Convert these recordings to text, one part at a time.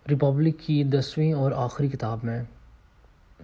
Republic की 10वीं और आखिरी किताब में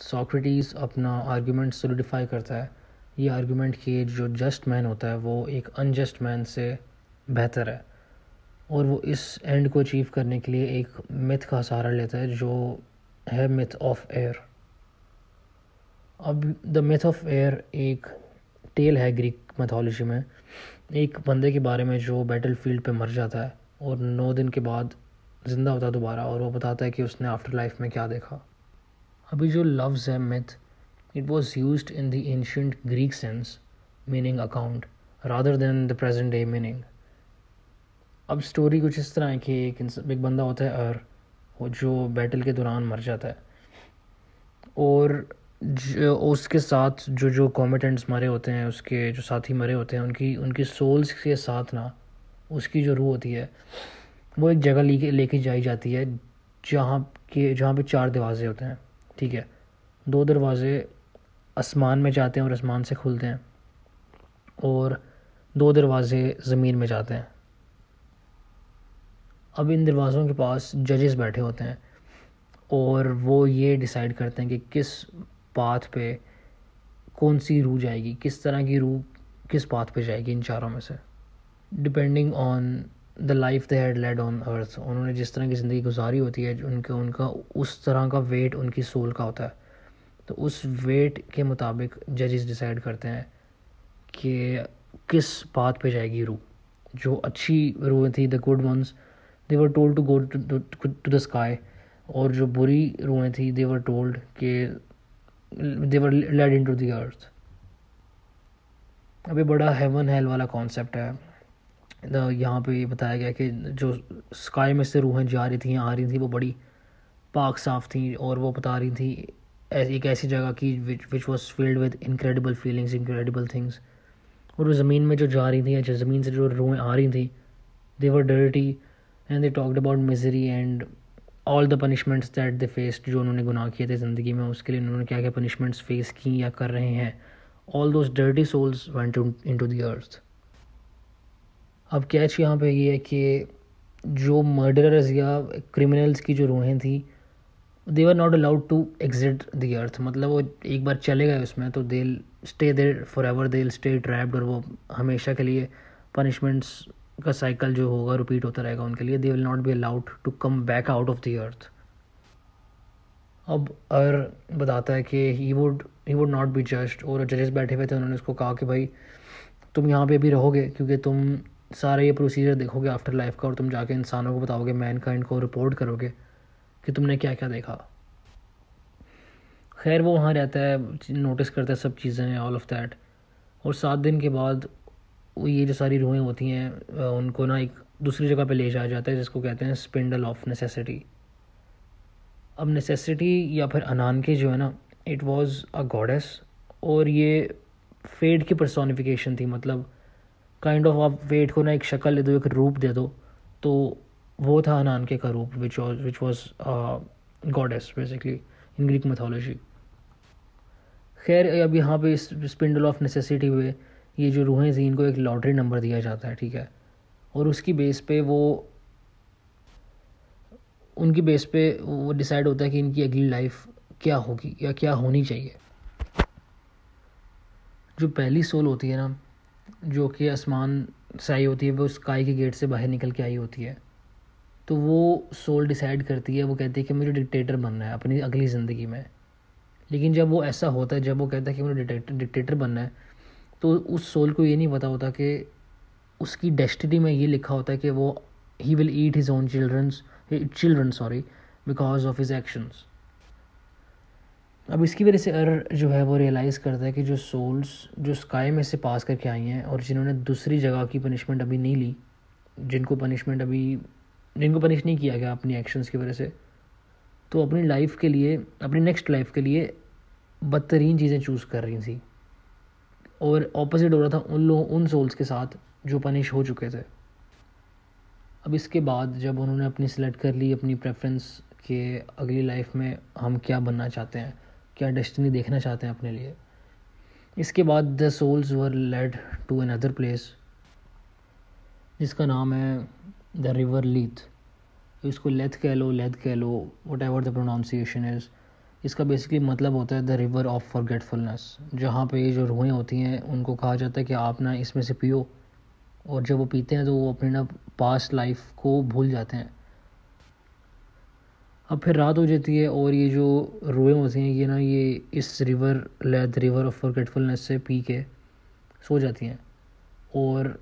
सोक्रेटिस अपना आर्गुमेंट सॉलिडिफाई करता है। ये आर्गुमेंट कि जो जस्ट मैन होता है वो एक अनजस्ट मैन से बेहतर है, और वो इस एंड को अचीव करने के लिए एक मिथ का सहारा लेता है जो है मिथ ऑफ एयर। अब द मिथ ऑफ एयर एक टेल है ग्रीक मैथोलॉजी में, एक बंदे के बारे में जो बैटल फील्ड पर मर जाता है और 9 दिन के बाद ज़िंदा होता है दोबारा, और वो बताता है कि उसने आफ्टर लाइफ में क्या देखा। अभी जो लफ्ज़ है myth, it was used in the ancient Greek sense meaning account rather than the present day meaning. अब स्टोरी कुछ इस तरह है कि एक बंदा होता है वो जो बैटल के दौरान मर जाता है, और उसके साथ जो कॉम्बेटेंट्स मरे होते हैं, उसके जो साथी मरे होते हैं, उनकी सोल्स के साथ ना उसकी जो रूह होती है वो एक जगह लेके जाई जाती है जहाँ पे 4 दरवाजे होते हैं। ठीक है, 2 दरवाजे आसमान में जाते हैं और आसमान से खुलते हैं, और 2 दरवाजे ज़मीन में जाते हैं। अब इन दरवाज़ों के पास जजेस बैठे होते हैं और वो ये डिसाइड करते हैं कि किस पाथ पे कौन सी रूह जाएगी, किस तरह की रूह किस पाथ पे जाएगी इन चारों में से, depending on the life they had laid on earth. उन्होंने जिस तरह की ज़िंदगी गुजारी होती है, उनका उस तरह का वेट उनकी सोल का होता है। तो उस वेट के मुताबिक जजेस डिसाइड करते हैं कि किस पाथ पे जाएगी रूह। जो अच्छी रूह थी, the good ones, they were told to go to the sky, और जो बुरी रूहें थी दे वर टोल्ड कि they were led into the earth. अभी बड़ा हेवन हेल वाला कॉन्सेप्ट है। यहाँ पे ये बताया गया कि जो स्काई में से रूहें जा रही थी आ रही थी वो बड़ी पाक साफ थी, और वो बता रही थी एक ऐसी जगह की which was filled with incredible feelings, incredible things. और वो ज़मीन में जो जा रही थी, या ज़मीन से जो रूहें आ रही थी, they were dirty and they talked about misery and all the punishments that they faced. जो उन्होंने गुनाह किए थे ज़िंदगी में, उसके लिए उन्होंने क्या क्या पनिशमेंट्स फेस की या कर रहे हैं। All those dirty souls went into the earth. अब कैच यहाँ पे ये है कि जो मर्डरर्स या क्रिमिनल्स की जो रूहें थी, they were not allowed to exit the earth. मतलब वो एक बार चले गए उसमें तो they stay there forever, they stay trapped, और वो हमेशा के लिए पनिशमेंट्स का साइकिल जो होगा रिपीट होता रहेगा उनके लिए। They will not be allowed to come back out of the earth. अब बताता है कि he would not be judged, और जजेस बैठे हुए थे, उन्होंने उसको कहा कि भाई तुम यहाँ पे भी रहोगे क्योंकि तुम सारा ये प्रोसीजर देखोगे आफ्टर लाइफ का, और तुम जाके इंसानों को बताओगे, मैनकाइंड को रिपोर्ट करोगे कि तुमने क्या क्या देखा। खैर वो वहाँ रहता है, नोटिस करता है सब चीज़ें, ऑल ऑफ दैट। और 7 दिन के बाद ये जो सारी रूहें होती हैं उनको ना एक दूसरी जगह पे ले जाया जाता है जिसको कहते हैं स्पिंडल ऑफ नेसेसिटी। अब नेसेसिटी या फिर अनानके जो है ना, इट वाज अ गॉडेस, और ये फेट की पर्सोनिफिकेशन थी। मतलब काइंड ऑफ आप फेट को ना एक शक्ल दे दो, एक रूप दे दो, तो वो था अनानके का रूप, which was goddess basically in Greek mythology. खैर अब यहाँ पे इस स्पिंडल ऑफ नेसेसिटी में ये जो रूहें थी इनको एक लॉटरी नंबर दिया जाता है, ठीक है, और उसकी बेस पे उनकी बेस पे वो डिसाइड होता है कि इनकी अगली लाइफ क्या होगी या क्या होनी चाहिए। जो पहली सोल होती है ना, जो कि आसमान से आई होती है, वो स्काई के गेट से बाहर निकल के आई होती है, तो वो सोल डिसाइड करती है, वो कहती है कि मुझे डिक्टेटर बनना है अपनी अगली ज़िंदगी में। लेकिन जब वो ऐसा होता है, जब वो कहता है कि मुझे डिक्टेटर बनना है, तो उस सोल को ये नहीं पता होता कि उसकी डेस्टिनी में ये लिखा होता है कि वो he will eat his own children because of his actions. अब इसकी वजह से जो है वो रियलाइज़ करता है कि जो सोल्स जो स्काई में से पास करके आई हैं और जिन्होंने दूसरी जगह की पनिशमेंट अभी नहीं ली, जिनको पनिश नहीं किया गया अपनी एक्शंस की वजह से, तो अपनी लाइफ के लिए, अपनी नेक्स्ट लाइफ के लिए बदतरीन चीज़ें चूज़ कर रही थी, और ऑपोजिट हो रहा था उन सोल्स के साथ जो पनिश हो चुके थे। अब इसके बाद जब उन्होंने अपनी सेलेक्ट कर ली अपनी प्रेफरेंस कि अगली लाइफ में हम क्या बनना चाहते हैं, क्या डेस्टिनी देखना चाहते हैं अपने लिए, इसके बाद the souls were led to another place जिसका नाम है द रिवर लीथ। इसको लेथ कह लो, whatever the pronunciation is. इसका बेसिकली मतलब होता है द रिवर ऑफ फॉरगेटफुलनेस, जहाँ पे ये जो रुएँ होती हैं उनको कहा जाता है कि आप ना इसमें से पियो, और जब वो पीते हैं तो वो अपने ना पास्ट लाइफ को भूल जाते हैं। अब फिर रात हो जाती है और ये जो रुएँ होती हैं ये इस रिवर ऑफ फॉरगेटफुलनेस से पी के सो जाती हैं। और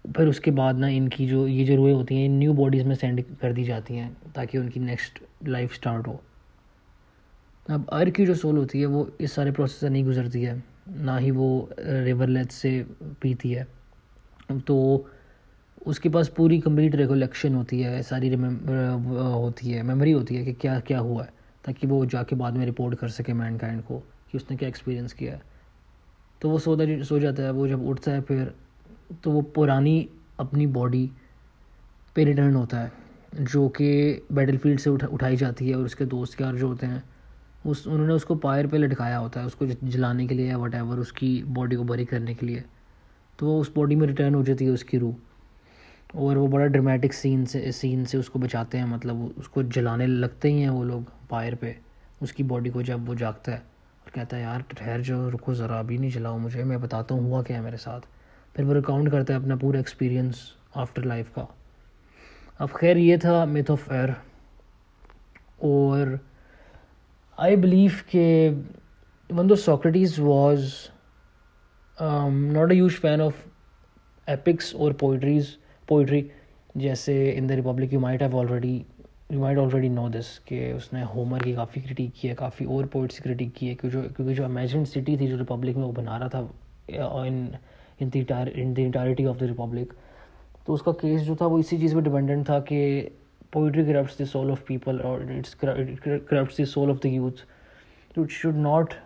फिर उसके बाद ना इनकी जो रुएँ होती हैं न्यू बॉडीज़ में सेंड कर दी जाती हैं ताकि उनकी नेक्स्ट लाइफ स्टार्ट हो। अब अर्क की जो सोल होती है वो इस सारे प्रोसेस से नहीं गुजरती है, ना ही वो रिवर लेथ से पीती है। तो उसके पास पूरी कंप्लीट रिकोलेक्शन होती है, सारी मेमोरी होती है कि क्या क्या हुआ है, ताकि वो जाके बाद में रिपोर्ट कर सके मैनकाइंड को कि उसने क्या एक्सपीरियंस किया है। तो वो सो जाता है। वो जब उठता है फिर तो वो पुरानी अपनी बॉडी पे रिटर्न होता है, जो कि बैटलफील्ड से उठाई जाती है। और उसके दोस्त यार जो होते हैं उन्होंने उसको पायर पे लटकाया होता है, उसको जलाने के लिए या वटएवर, उसकी बॉडी को बरी करने के लिए। तो वो उस बॉडी में रिटर्न हो जाती है उसकी रूह, और वो बड़ा ड्रामेटिक सीन से उसको बचाते हैं। मतलब उसको जलाने लगते ही हैं वो लोग पायर पे उसकी बॉडी को, जब वो जागता है और कहता है यार ठहर जाओ, रुको ज़रा, अभी नहीं जलाओ मुझे, मैं बताता हूँ हुआ क्या है मेरे साथ। फिर वो रिकाउंट करता है अपना पूरा एक्सपीरियंस आफ्टर लाइफ का। अब खैर ये था मिथ ऑफ एर। और आई बिलीव के even though Socrates was not a huge fan of epics और poetry, जैसे in the Republic you might already know this, कि उसने होमर की काफ़ी क्रिटिक की है, काफ़ी और पोइट्स की क्रिटिक की है, क्योंकि जो इमेजिन्ड सिटी थी जो रिपब्लिक में वो बना रहा था in the entirety of the Republic, तो उसका केस जो था वो इसी चीज़ पे डिपेंडेंट था कि poetry corrupts the soul of people, or it corrupts the soul of the youth. So it should not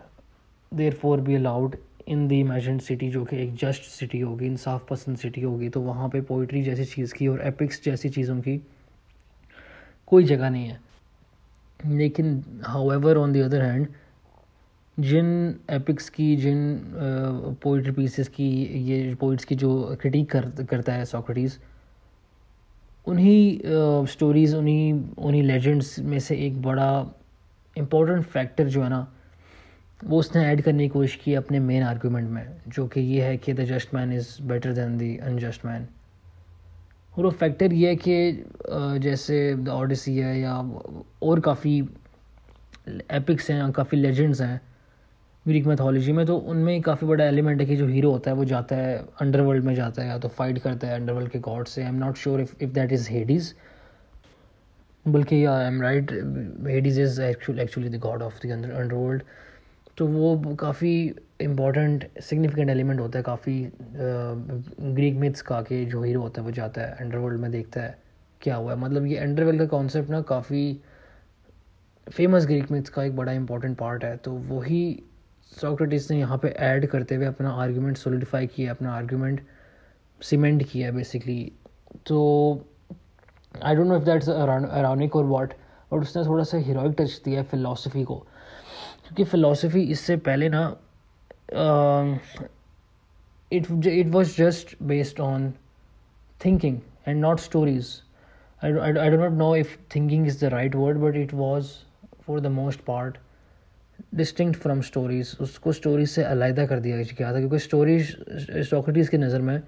therefore be allowed in the imagined city, जो कि एक जस्ट सिटी होगी, इंसाफ पसंद सिटी होगी। तो वहाँ पे पोइट्री जैसी चीज़ की और एपिक्स जैसी चीज़ों की कोई जगह नहीं है। लेकिन however on the other hand, जिन एपिक्स की, जिन पोइट्री पीसेस की, ये पोइट्स की जो क्रिटिक करता है सॉक्रेटिस, उन्हीं स्टोरीज़, उन्हीं लेजेंड्स में से एक बड़ा इम्पोर्टेंट फैक्टर जो है ना वो उसने ऐड करने की कोशिश की अपने मेन आर्गूमेंट में, जो कि ये है कि the just man is better than the unjust man. और वो फैक्टर ये है कि जैसे द ओडिसी है या और काफ़ी एपिक्स हैं, काफ़ी लेजेंड्स हैं ग्रीक मैथोलॉजी में, तो उनमें काफ़ी बड़ा एलिमेंट है कि जो हीरो होता है वो जाता है अंडरवर्ल्ड में, जाता है या तो फाइट करता है अंडरवर्ल्ड के गॉड से। I am not sure if that is Hades, बल्कि I am right, Hades is actually the god of the underworld. तो वो काफ़ी इम्पॉर्टेंट सिग्निफिकेंट एलिमेंट होता है काफ़ी ग्रीक मिथ्स का, कि जो हीरो होता है वो जाता है अंडरवर्ल्ड में, देखता है क्या हुआ है। मतलब ये अंडरवर्ल्ड का कॉन्सेप्ट ना काफ़ी फेमस ग्रीक मिथ्स का एक बड़ा इंपॉर्टेंट पार्ट है। तो वही सॉक्रेटिस ने यहाँ पे ऐड करते हुए अपना आर्गूमेंट सोलिडिफाई किया, अपना आर्गूमेंट सीमेंट किया बेसिकली। तो I don't know if that's ironic और व्हाट, बट उसने थोड़ा सा हीरोइक टच दिया है फ़िलासफ़ी को, क्योंकि फ़िलासफ़ी इससे पहले ना it was just based on thinking and not stories. I do not know if thinking is the right word, but it was for the most part distinct from stories. उसको stories से अलहदा कर दिया गया था, क्योंकि स्टोरीज सॉक्रेटिस की नज़र में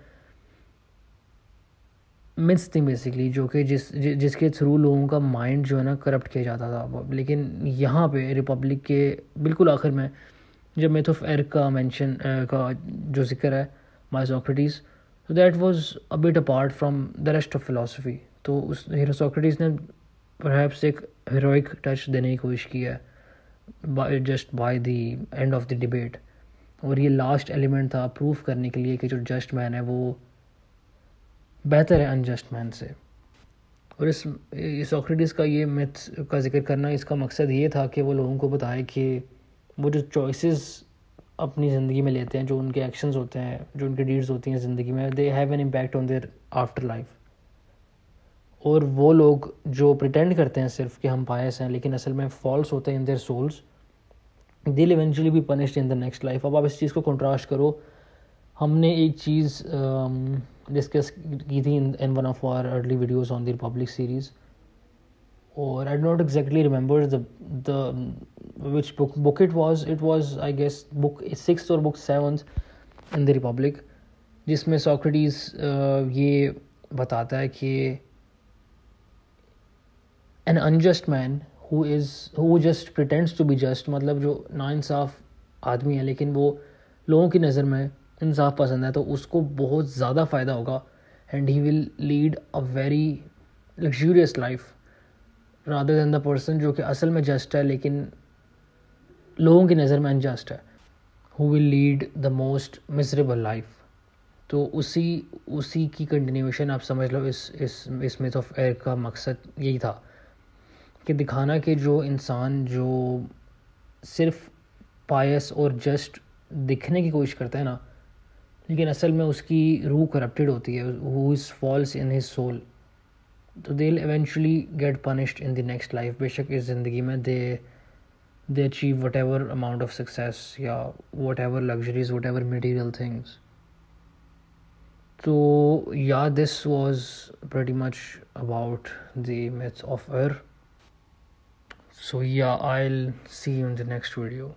मिथ्स थी बेसिकली, जो कि जिसके थ्रू लोगों का माइंड जो है ना करप्ट किया जाता था। लेकिन यहाँ पे रिपब्लिक के बिल्कुल आखिर में जब मिथ ऑफ एर का मेंशन का जो जिक्र है बाय सॉक्रेटिस, तो that was a bit apart from the rest of philosophy. तो उस सॉक्रेटिस ने परहैप्स एक हीरोइक टच देने की कोशिश की है just by the end of the debate, और ये लास्ट एलिमेंट था प्रूफ करने के लिए कि जो जस्ट मैन है वो बेहतर है अनजस्ट मैन से। और इस सॉक्रेटिस का ये मिथ का जिक्र करना, इसका मकसद ये था कि वो लोगों को बताए कि वो जो चॉइसेस अपनी ज़िंदगी में लेते हैं, जो उनके एक्शंस होते हैं, जो उनकी डीड्स होती हैं ज़िंदगी में, they have an impact on their after life. और वो लोग जो प्रिटेंड करते हैं सिर्फ कि हम पायस हैं, लेकिन असल में फॉल्स होते हैं in their souls, they will eventually be punished in the next life. अब आप इस चीज़ को कंट्रास्ट करो, हमने एक चीज़ डिस्कस की थी in one of our early videos on the Republic series, or I do not exactly remember the which book it was. It was, I guess, book 6th or book 7th in the Republic, जिसमें Socrates ये बताता है कि an unjust man who just pretends to be just, मतलब जो नाइंसाफ आदमी है लेकिन वो लोगों की नज़र में इंसाफ पसंद है, तो उसको बहुत ज़्यादा फ़ायदा होगा and he will lead a very luxurious life rather than the person जो कि असल में just है लेकिन लोगों की नज़र में unjust है, who will lead the most miserable life. तो उसी की कंटिन्यूएशन आप समझ लो. इस मिथ ऑफ एयर का मकसद यही था कि दिखाना कि जो इंसान जो सिर्फ पायस और जस्ट दिखने की कोशिश करता है ना, लेकिन असल में उसकी रूह करप्टेड होती है, who is false in his soul, तो they will eventually get punished in the next life. बेशक इस ज़िंदगी में they achieve whatever amount of success या whatever luxuries, whatever material things. So yeah, this was pretty much about the myth of Ur. So yeah, I'll see you in the next video.